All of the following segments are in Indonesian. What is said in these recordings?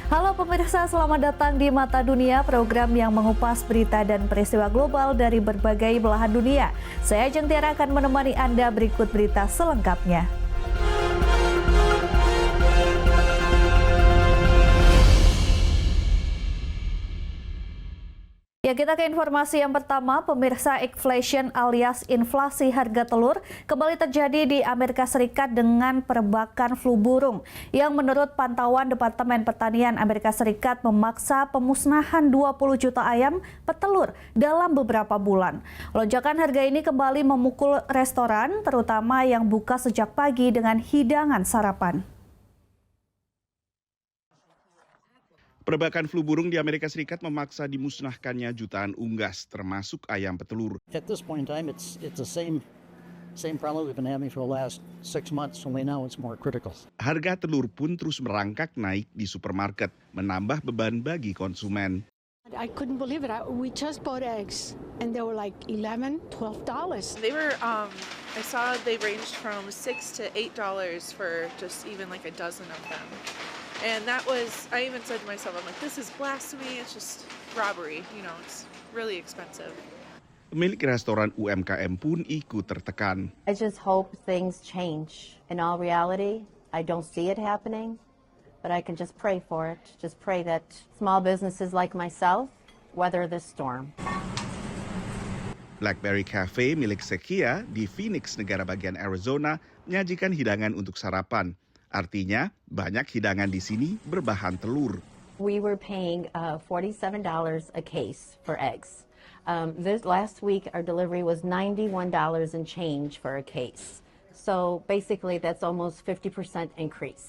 Halo pemirsa, selamat datang di Mata Dunia, program yang mengupas berita dan peristiwa global dari berbagai belahan dunia. Saya Ajeng Tiara akan menemani Anda berikut berita selengkapnya. Ya, kita ke informasi yang pertama. Pemirsa, inflation alias inflasi harga telur kembali terjadi di Amerika Serikat dengan perbakan flu burung yang menurut pantauan Departemen Pertanian Amerika Serikat memaksa pemusnahan 20 juta ayam petelur dalam beberapa bulan. Lonjakan harga ini kembali memukul restoran, terutama yang buka sejak pagi dengan hidangan sarapan. Perbakan flu burung di Amerika Serikat memaksa dimusnahkannya jutaan unggas, termasuk ayam petelur. At this point in time, it's the same problem we've been having for the last 6 months, only now it's more critical. Harga telur pun terus merangkak naik di supermarket, menambah beban bagi konsumen. I couldn't believe it. We just bought eggs, and they were like $11, $12. They were, I saw they ranged from $6 to $8 for just even like a dozen of them. And that was, I even said to myself, I'm like, this is blasphemy, it's just robbery, it's really expensive. Pemilik restoran UMKM pun ikut tertekan. I just hope things change. In all reality, I don't see it happening, but I can just pray for it. Just pray that small businesses like myself weather this storm. Blackberry Cafe milik Sekia di Phoenix, negara bagian Arizona, menyajikan hidangan untuk sarapan. Artinya, banyak hidangan di sini berbahan telur. We were paying $47 a case for eggs. This last week, our delivery was $91 and change for a case. So basically, that's almost 50% increase.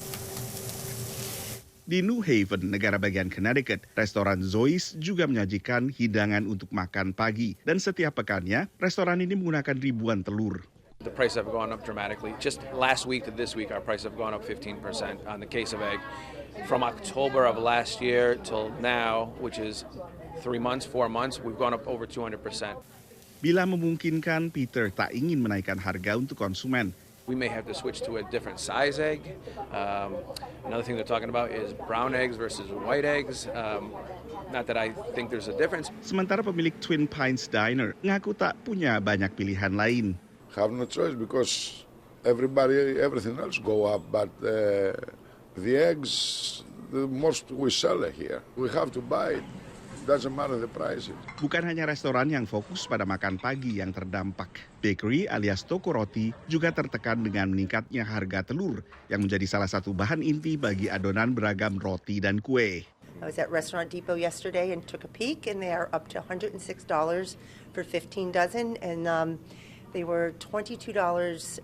Di New Haven, negara bagian Connecticut, restoran Zoe's juga menyajikan hidangan untuk makan pagi. Dan setiap pekannya, restoran ini menggunakan ribuan telur. The prices have gone up dramatically. Just last week to this week, our prices have gone up 15% on the case of egg. From October of last year till now, which is 4 months, we've gone up over 200%. Bila memungkinkan, Peter tak ingin menaikkan harga untuk konsumen. We may have to switch to a different size egg. Another thing they're talking about is brown eggs versus white eggs. Not that I think there's a difference. Sementara pemilik Twin Pines Diner ngaku tak punya banyak pilihan lain. Have no choice because everything else go up, but the eggs, the most we sell here. We have to buy it. Doesn't matter the price. Bukan hanya restoran yang fokus pada makan pagi yang terdampak. Bakery alias toko roti juga tertekan dengan meningkatnya harga telur yang menjadi salah satu bahan inti bagi adonan beragam roti dan kue. I was at Restaurant Depot yesterday and took a peek, and they are up to $106 for 15 dozen, and they were $22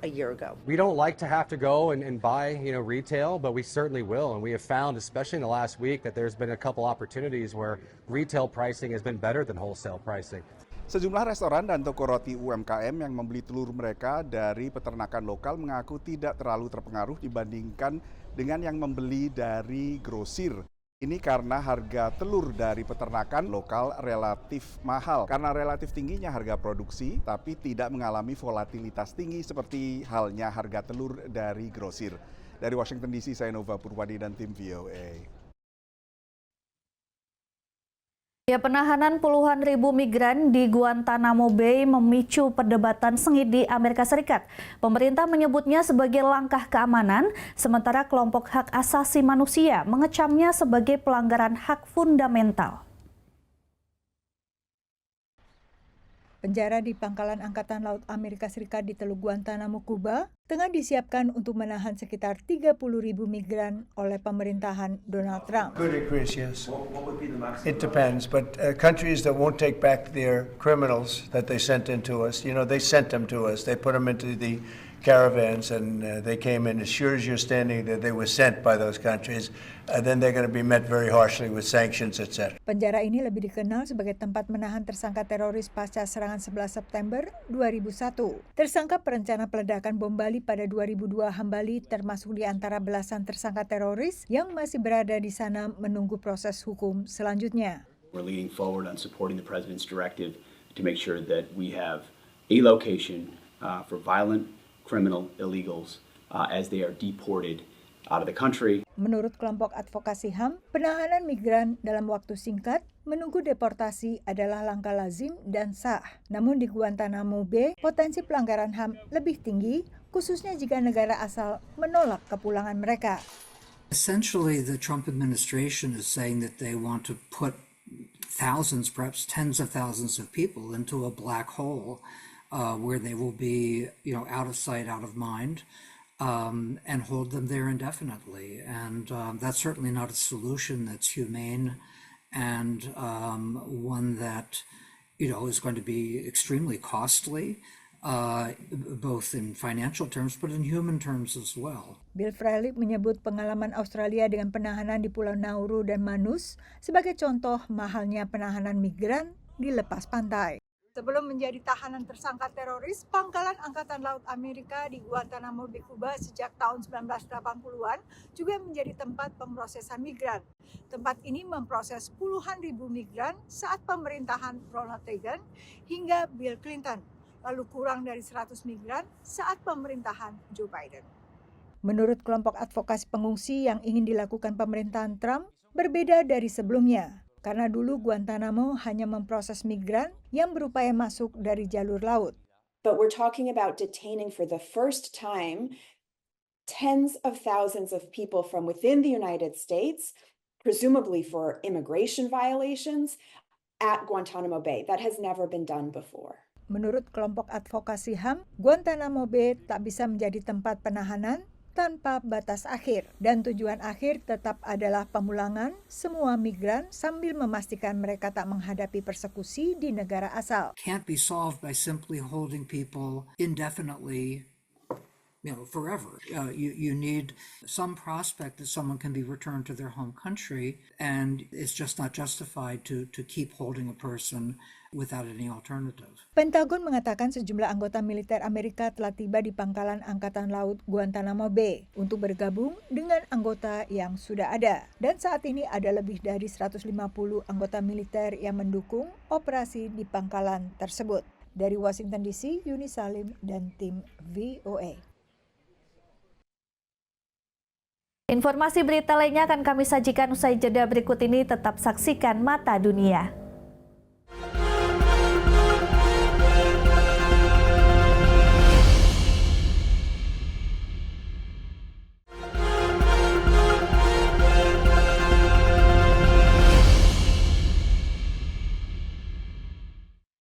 a year ago. We don't like to have to go and buy, retail, but we certainly will. And we have found, especially in the last week, that there's been a couple opportunities where retail pricing has been better than wholesale pricing. Sejumlah restoran dan toko roti UMKM yang membeli telur mereka dari peternakan lokal mengaku tidak terlalu terpengaruh dibandingkan dengan yang membeli dari grosir. Ini karena harga telur dari peternakan lokal relatif mahal. Karena relatif tingginya harga produksi, tapi tidak mengalami volatilitas tinggi seperti halnya harga telur dari grosir. Dari Washington DC, saya Nova Purwadi dan tim VOA. Ya, penahanan puluhan ribu migran di Guantanamo Bay memicu perdebatan sengit di Amerika Serikat. Pemerintah menyebutnya sebagai langkah keamanan, sementara kelompok hak asasi manusia mengecamnya sebagai pelanggaran hak fundamental. Penjara di Pangkalan Angkatan Laut Amerika Serikat di Teluk Guantanamo, Kuba, tengah disiapkan untuk menahan sekitar 30.000 migran oleh pemerintahan Donald Trump. Could increase, yes. It depends, but countries that won't take back their criminals that they sent into us, they sent them to us. They put them into the caravans and they came in. As sure as you're standing there, they were sent by those countries. Then they're going to be met very harshly with sanctions, etc. Penjara ini lebih dikenal sebagai tempat menahan tersangka teroris pasca serangan 11 September 2001. Tersangka perencana peledakan bom Bali pada 2002 Hambali termasuk di antara belasan tersangka teroris yang masih berada di sana menunggu proses hukum selanjutnya. We're leaning forward on supporting the President's directive to make sure that we have a location for violent criminal illegals as they are deported out of the country. Menurut kelompok advokasi HAM, penahanan migran dalam waktu singkat menunggu deportasi adalah langkah lazim dan sah. Namun di Guantanamo Bay, potensi pelanggaran HAM lebih tinggi, khususnya jika negara asal menolak kepulangan mereka. Essentially, the Trump administration is saying that they want to put thousands, perhaps tens of thousands of people into a black hole where they will be, out of sight, out of mind. And hold them there indefinitely. And that's certainly not a solution that's humane and one that, is going to be extremely costly, both in financial terms, but in human terms as well. Bill Frelick menyebut pengalaman Australia dengan penahanan di Pulau Nauru dan Manus sebagai contoh mahalnya penahanan migran di lepas pantai. Sebelum menjadi tahanan tersangka teroris, Pangkalan Angkatan Laut Amerika di Guantanamo Bay, Kuba sejak tahun 1980-an juga menjadi tempat pemrosesan migran. Tempat ini memproses puluhan ribu migran saat pemerintahan Ronald Reagan hingga Bill Clinton, lalu kurang dari 100 migran saat pemerintahan Joe Biden. Menurut kelompok advokasi pengungsi yang ingin dilakukan pemerintahan Trump, berbeda dari sebelumnya. Karena dulu Guantanamo hanya memproses migran yang berupaya masuk dari jalur laut. But we're talking about detaining for the first time tens of thousands of people from within the United States, presumably for immigration violations, at Guantanamo Bay. That has never been done before. Menurut kelompok advokasi HAM, Guantanamo Bay tak bisa menjadi tempat penahanan tanpa batas akhir, dan tujuan akhir tetap adalah pemulangan semua migran sambil memastikan mereka tak menghadapi persekusi di negara asal. Can't be solved by simply holding people indefinitely, forever. You need some prospect that someone can be returned to their home country, and it's just not justified to keep holding a person without any alternative. Pentagon mengatakan sejumlah anggota militer Amerika telah tiba di Pangkalan Angkatan Laut Guantanamo Bay untuk bergabung dengan anggota yang sudah ada. Dan saat ini ada lebih dari 150 anggota militer yang mendukung operasi di pangkalan tersebut. Dari Washington DC, Yuni Salim dan tim VOA. Informasi berita lainnya akan kami sajikan usai jeda berikut ini. Tetap saksikan Mata Dunia.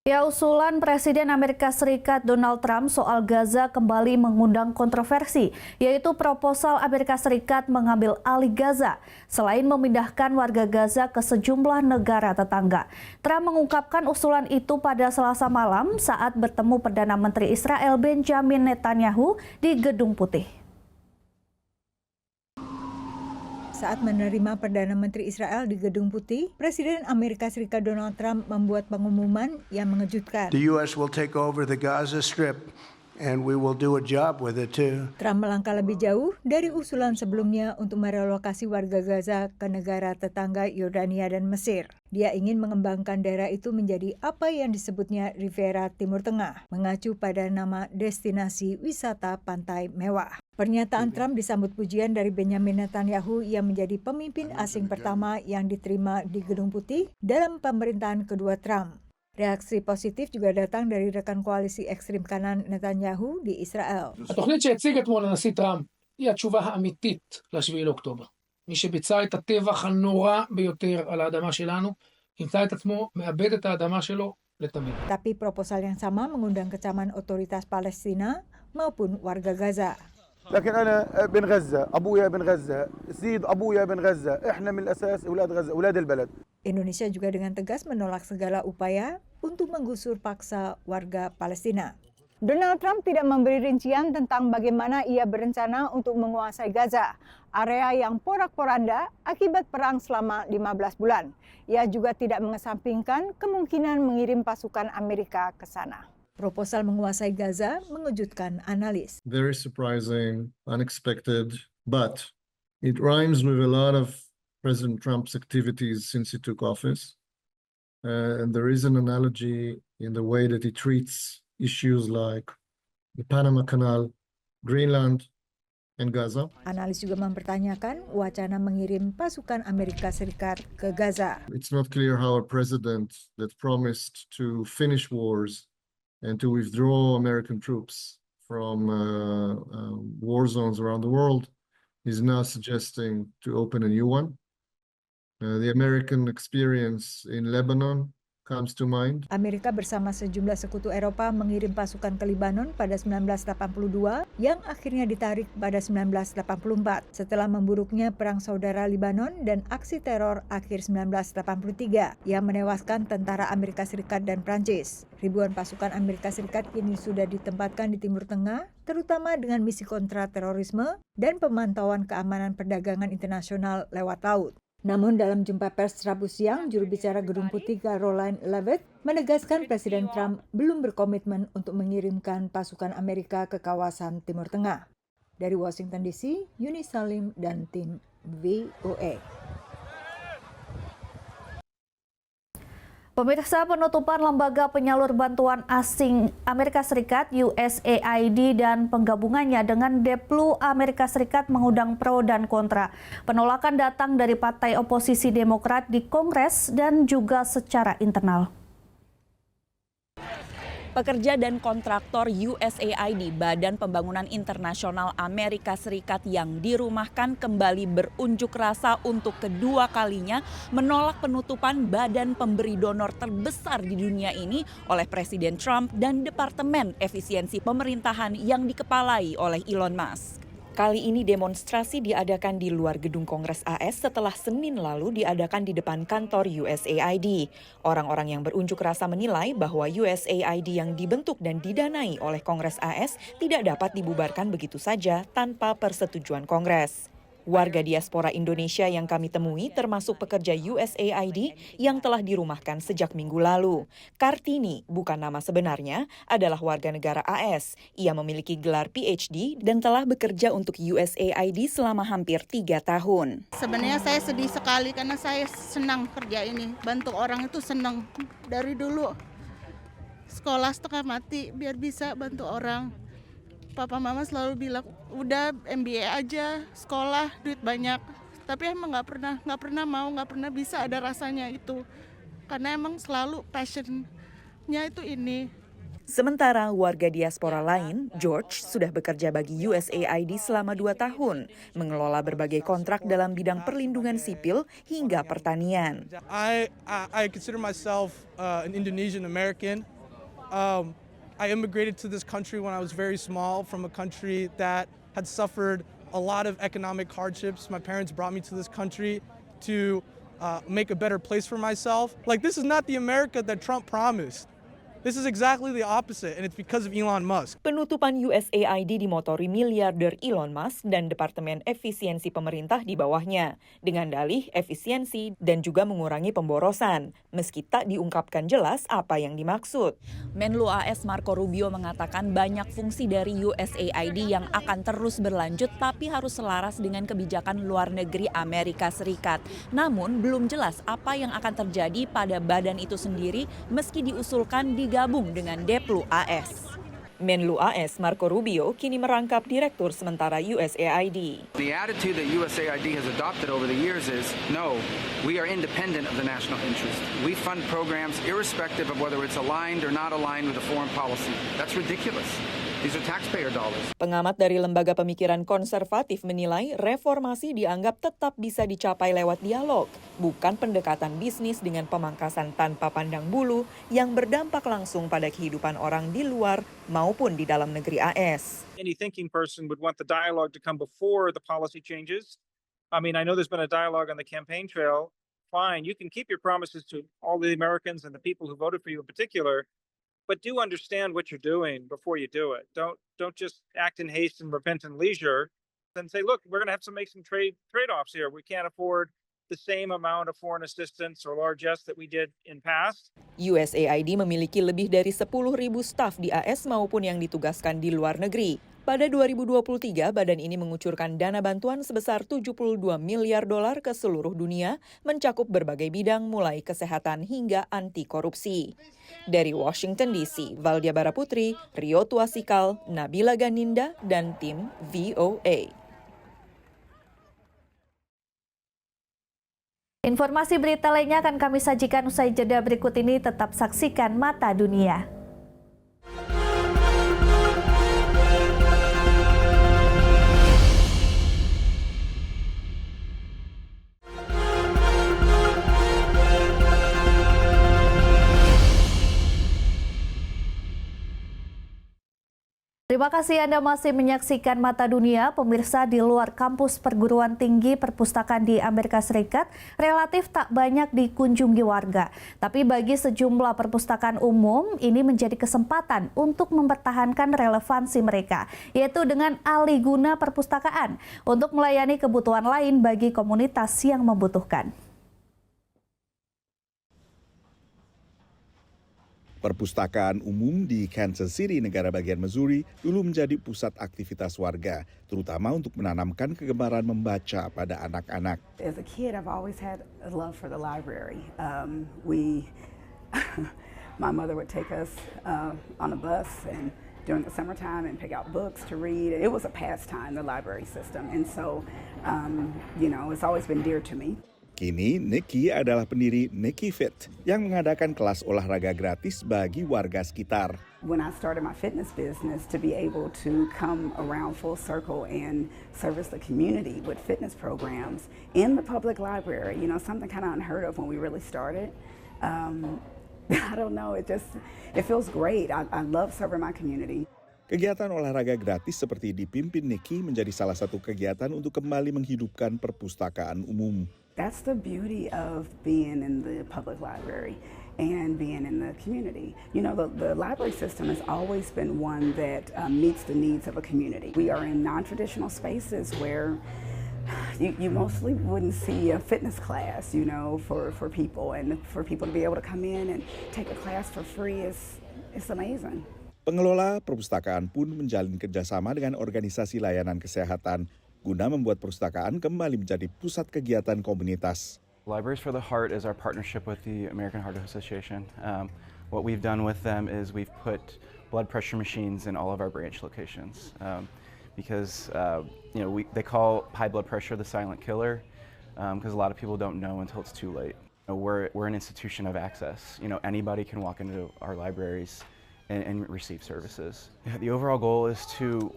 Ya, usulan Presiden Amerika Serikat Donald Trump soal Gaza kembali mengundang kontroversi, yaitu proposal Amerika Serikat mengambil alih Gaza, selain memindahkan warga Gaza ke sejumlah negara tetangga. Trump mengungkapkan usulan itu pada Selasa malam saat bertemu Perdana Menteri Israel Benjamin Netanyahu di Gedung Putih. Saat menerima Perdana Menteri Israel di Gedung Putih, Presiden Amerika Serikat Donald Trump membuat pengumuman yang mengejutkan. The U.S. will take over the Gaza Strip, and we will do a job with it too. Trump melangkah lebih jauh dari usulan sebelumnya untuk merelokasi warga Gaza ke negara tetangga Yordania dan Mesir. Dia ingin mengembangkan daerah itu menjadi apa yang disebutnya Riviera Timur Tengah, mengacu pada nama destinasi wisata pantai mewah. Pernyataan Trump disambut pujian dari Benjamin Netanyahu yang menjadi pemimpin asing pertama yang diterima di Gedung Putih dalam pemerintahan kedua Trump. Reaksi positif juga datang dari rekan koalisi ekstrim kanan Netanyahu di Israel. התוכנית שהציג אתמול הנשיא טראמפ היא התשובה האמיתית ל-7 לאוקטובר. מי שביצע את הטבח הנורא ביותר על האדמה שלנו, ימצא את עצמו מאבד את האדמה שלו לתמיד. Tapi proposal yang sama mengundang kecaman otoritas Palestina maupun warga Gaza. لكن أنا ابن غزة أبويا ابن غزة سيد أبويا ابن غزة إحنا من الأساس أولاد غزة أولاد البلد. Indonesia juga dengan tegas menolak segala upaya untuk menggusur paksa warga Palestina. Donald Trump tidak memberi rincian tentang bagaimana ia berencana untuk menguasai Gaza, area yang porak-poranda akibat perang selama 15 bulan. Ia juga tidak mengesampingkan kemungkinan mengirim pasukan Amerika ke sana. Proposal menguasai Gaza mengejutkan analis. Very surprising, unexpected, but it rhymes with a lot of President Trump's activities since he took office. And there is an analogy in the way that he treats issues like the Panama Canal, Greenland, and Gaza. Analis juga mempertanyakan wacana mengirim pasukan Amerika Serikat ke Gaza. It's not clear how a president that promised to finish wars and to withdraw American troops from war zones around the world is now suggesting to open a new one. The American experience in Lebanon comes to mind. Amerika bersama sejumlah sekutu Eropa mengirim pasukan ke Lebanon pada 1982 yang akhirnya ditarik pada 1984 setelah memburuknya perang saudara Lebanon dan aksi teror akhir 1983 yang menewaskan tentara Amerika Serikat dan Prancis. Ribuan pasukan Amerika Serikat kini sudah ditempatkan di Timur Tengah, terutama dengan misi kontra terorisme dan pemantauan keamanan perdagangan internasional lewat laut. Namun dalam jumpa pers Rabu siang, juru bicara Gedung Putih Caroline Leavitt menegaskan Presiden Trump belum berkomitmen untuk mengirimkan pasukan Amerika ke kawasan Timur Tengah. Dari Washington DC, Yuni Salim dan tim VOA. Pemirsa, penutupan lembaga penyalur bantuan asing Amerika Serikat USAID dan penggabungannya dengan Deplu Amerika Serikat mengundang pro dan kontra. Penolakan datang dari partai oposisi Demokrat di Kongres dan juga secara internal. Pekerja dan kontraktor USAID, Badan Pembangunan Internasional Amerika Serikat yang dirumahkan kembali berunjuk rasa untuk kedua kalinya menolak penutupan badan pemberi donor terbesar di dunia ini oleh Presiden Trump dan Departemen Efisiensi Pemerintahan yang dikepalai oleh Elon Musk. Kali ini demonstrasi diadakan di luar gedung Kongres AS setelah Senin lalu diadakan di depan kantor USAID. Orang-orang yang berunjuk rasa menilai bahwa USAID yang dibentuk dan didanai oleh Kongres AS tidak dapat dibubarkan begitu saja tanpa persetujuan Kongres. Warga diaspora Indonesia yang kami temui termasuk pekerja USAID yang telah dirumahkan sejak minggu lalu. Kartini, bukan nama sebenarnya, adalah warga negara AS. Ia memiliki gelar PhD dan telah bekerja untuk USAID selama hampir 3 tahun. Sebenarnya saya sedih sekali karena saya senang kerja ini. Bantu orang itu senang. Dari dulu sekolah setengah mati biar bisa bantu orang. Papa mama selalu bilang, udah MBA aja, sekolah, duit banyak. Tapi emang nggak pernah bisa ada rasanya itu. Karena emang selalu passionnya itu ini. Sementara warga diaspora lain, George sudah bekerja bagi USAID selama 2 tahun, mengelola berbagai kontrak dalam bidang perlindungan sipil hingga pertanian. I consider myself an Indonesian American. I immigrated to this country when I was very small from a country that had suffered a lot of economic hardships. My parents brought me to this country to make a better place for myself. Like, this is not the America that Trump promised. This is exactly the opposite, and it's because of Elon Musk. Penutupan USAID dimotori miliarder Elon Musk dan Departemen Efisiensi Pemerintah di bawahnya, dengan dalih efisiensi dan juga mengurangi pemborosan, meski tak diungkapkan jelas apa yang dimaksud. Menlu AS Marco Rubio mengatakan banyak fungsi dari USAID yang akan terus berlanjut tapi harus selaras dengan kebijakan luar negeri Amerika Serikat. Namun belum jelas apa yang akan terjadi pada badan itu sendiri meski diusulkan digabung dengan Deplu AS. Menlu AS Marco Rubio kini merangkap Direktur Sementara USAID. The attitude that USAID has adopted over the years is, no, we are independent of the national interest. We fund programs irrespective of whether it's aligned or not aligned with a foreign policy. That's ridiculous. These are taxpayer dollars. Pengamat dari Lembaga Pemikiran Konservatif menilai reformasi dianggap tetap bisa dicapai lewat dialog, bukan pendekatan bisnis dengan pemangkasan tanpa pandang bulu yang berdampak langsung pada kehidupan orang di luar maupun di dalam negeri AS. Any thinking person would want the dialogue to come before the policy changes. I mean, I know there's been a dialogue on the campaign trail. Fine, you can keep your promises to all the Americans and the people who voted for you in particular, but do understand what you're doing before you do it. Don't just act in haste and repent in leisure and say, look, we're going to have to make some trade-offs here. We can't afford the same amount of foreign assistance or largesse that we did in past. USAID memiliki lebih dari 10.000 staf di AS maupun yang ditugaskan di luar negeri. Pada 2023, badan ini mengucurkan dana bantuan sebesar $72 miliar ke seluruh dunia, mencakup berbagai bidang mulai kesehatan hingga anti korupsi. Dari Washington DC, Valdia Baraputri, Rio Tuasikal, Nabila Ganinda, dan tim VOA. Informasi berita lainnya akan kami sajikan usai jeda berikut ini. Tetap saksikan Mata Dunia. Terima kasih Anda masih menyaksikan Mata Dunia. Pemirsa, di luar kampus perguruan tinggi perpustakaan di Amerika Serikat relatif tak banyak dikunjungi warga. Tapi bagi sejumlah perpustakaan umum, ini menjadi kesempatan untuk mempertahankan relevansi mereka, yaitu dengan alih guna perpustakaan untuk melayani kebutuhan lain bagi komunitas yang membutuhkan. Perpustakaan umum di Kansas City, negara bagian Missouri, dulu menjadi pusat aktivitas warga, terutama untuk menanamkan kegemaran membaca pada anak-anak. As a kid, I've always had a love for the library. My mother would take us on a bus and during the summertime and pick out books to read. It was a pastime, the library system, and so it's always been dear to me. Kini, Nikki adalah pendiri Nikki Fit yang mengadakan kelas olahraga gratis bagi warga sekitar. When I started my fitness business, to be able to come around full circle and service the community with fitness programs in the public library, something kind of unheard of when we really started. I don't know, it feels great. I love serving my community. Kegiatan olahraga gratis seperti dipimpin Nikki menjadi salah satu kegiatan untuk kembali menghidupkan perpustakaan umum. That's the beauty of being in the public library and being in the community. The library system has always been one that meets the needs of a community. We are in non-traditional spaces where you mostly wouldn't see a fitness class, for people. And for people to be able to come in and take a class for free is amazing. Pengelola perpustakaan pun menjalin kerjasama dengan organisasi layanan kesehatan guna membuat perpustakaan kembali menjadi pusat kegiatan komunitas. Libraries for the Heart is our partnership with the American Heart Association. What we've done with them is we've put blood pressure machines in all of our branch locations because they call high blood pressure the silent killer because a lot of people don't know until it's too late. We're an institution of access. Anybody can walk into our libraries and receive services. The overall goal is to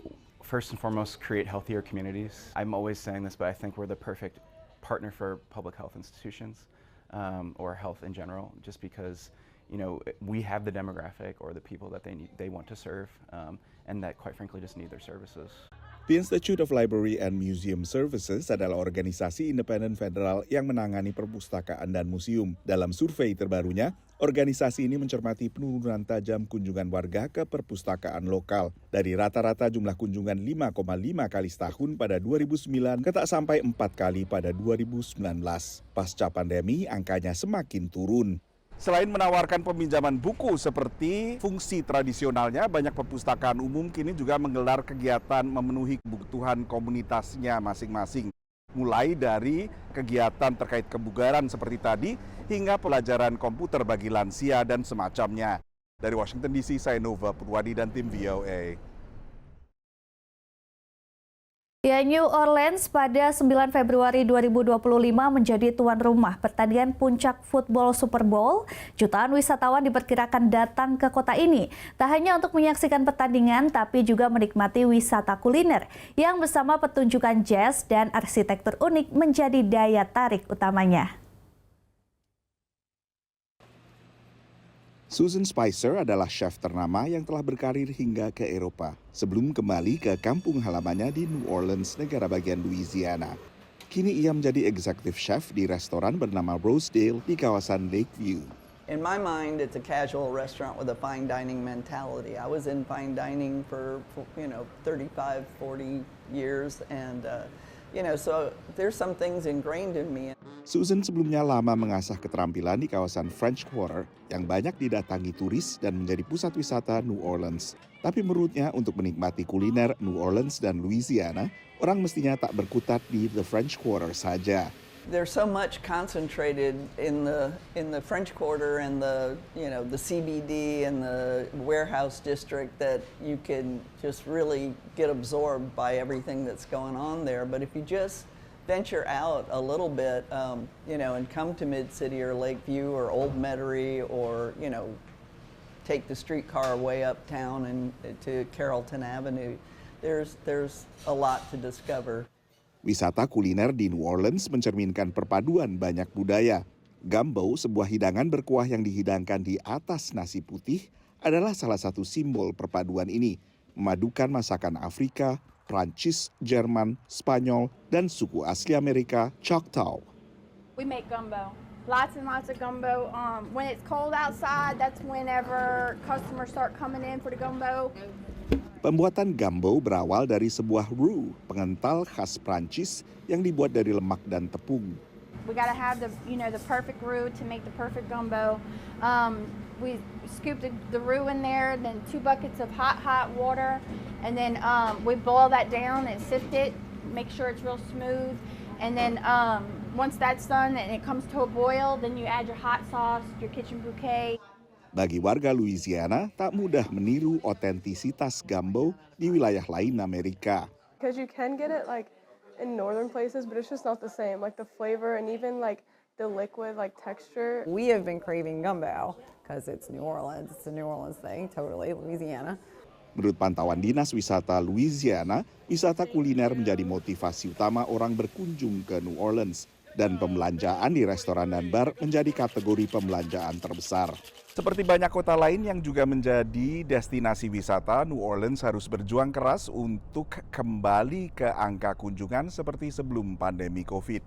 first and foremost, create healthier communities. I'm always saying this, but I think we're the perfect partner for public health institutions or health in general, just because we have the demographic or the people that they want to serve, and that quite frankly just need their services. The Institute of Library and Museum Services adalah organisasi independen federal yang menangani perpustakaan dan museum. Dalam survei terbarunya, organisasi ini mencermati penurunan tajam kunjungan warga ke perpustakaan lokal. Dari rata-rata jumlah kunjungan 5,5 kali setahun pada 2009 ke tak sampai 4 kali pada 2019. Pasca pandemi, angkanya semakin turun. Selain menawarkan peminjaman buku seperti fungsi tradisionalnya, banyak perpustakaan umum kini juga menggelar kegiatan memenuhi kebutuhan komunitasnya masing-masing. Mulai dari kegiatan terkait kebugaran seperti tadi, hingga pelajaran komputer bagi lansia dan semacamnya. Dari Washington DC, saya Nova Purwadi dan tim VOA. Ya, New Orleans pada 9 Februari 2025 menjadi tuan rumah pertandingan puncak football Super Bowl. Jutaan wisatawan diperkirakan datang ke kota ini. Tak hanya untuk menyaksikan pertandingan, tapi juga menikmati wisata kuliner yang bersama pertunjukan jazz dan arsitektur unik menjadi daya tarik utamanya. Susan Spicer adalah chef ternama yang telah berkarir hingga ke Eropa sebelum kembali ke kampung halamannya di New Orleans, negara bagian Louisiana. Kini ia menjadi executive chef di restoran bernama Rosedale di kawasan Lakeview. In my mind, it's a casual restaurant with a fine dining mentality. I was in fine dining for 35, 40 years and so there's some things ingrained in me. Susan sebelumnya lama mengasah keterampilan di kawasan French Quarter yang banyak didatangi turis dan menjadi pusat wisata New Orleans. Tapi menurutnya untuk menikmati kuliner New Orleans dan Louisiana, orang mestinya tak berkutat di the French Quarter saja. There's so much concentrated in the French Quarter and the CBD and the warehouse district that you can just really get absorbed by everything that's going on there. But if you just venture out a little bit, and come to Mid-City or Lakeview or Old Metairie, or, take the streetcar way uptown and to Carrollton Avenue. There's a lot to discover. Wisata kuliner di New Orleans mencerminkan perpaduan banyak budaya. Gumbo, sebuah hidangan berkuah yang dihidangkan di atas nasi putih, adalah salah satu simbol perpaduan ini, memadukan masakan Afrika, Prancis, Jerman, Spanyol, dan suku asli Amerika, Choctaw. We make gumbo. Lots and lots of gumbo. When it's cold outside, that's whenever customers start coming in for the gumbo. Pembuatan gumbo berawal dari sebuah roux, pengental khas Prancis yang dibuat dari lemak dan tepung. We gotta have the perfect roux to make the perfect gumbo. We scoop the roux in there, then 2 buckets of hot water, and then we boil that down and sift it, make sure it's real smooth, and then once that's done and it comes to a boil, then you add your hot sauce, your kitchen bouquet. Bagi warga Louisiana, tak mudah meniru otentisitas gumbo di wilayah lain Amerika. Because you can get it like in northern places, but it's just not the same. Like the flavor and even like the liquid like texture. We have been craving gumbo because it's New Orleans. It's a New Orleans thing, totally, Louisiana. Menurut pantauan Dinas Wisata Louisiana, wisata kuliner menjadi motivasi utama orang berkunjung ke New Orleans. Dan pembelanjaan di restoran dan bar menjadi kategori pembelanjaan terbesar. Seperti banyak kota lain yang juga menjadi destinasi wisata, New Orleans harus berjuang keras untuk kembali ke angka kunjungan seperti sebelum pandemi COVID.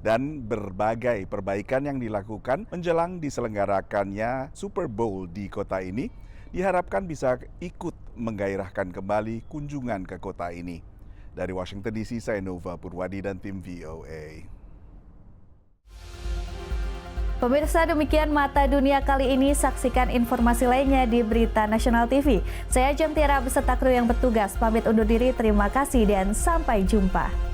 Dan berbagai perbaikan yang dilakukan menjelang diselenggarakannya Super Bowl di kota ini, diharapkan bisa ikut menggairahkan kembali kunjungan ke kota ini. Dari Washington DC, saya Nova Purwadi dan tim VOA. Pemirsa, demikian Mata Dunia kali ini. Saksikan informasi lainnya di Berita Nasional TV. Saya Jam Tiara beserta kru yang bertugas. Pamit undur diri, terima kasih dan sampai jumpa.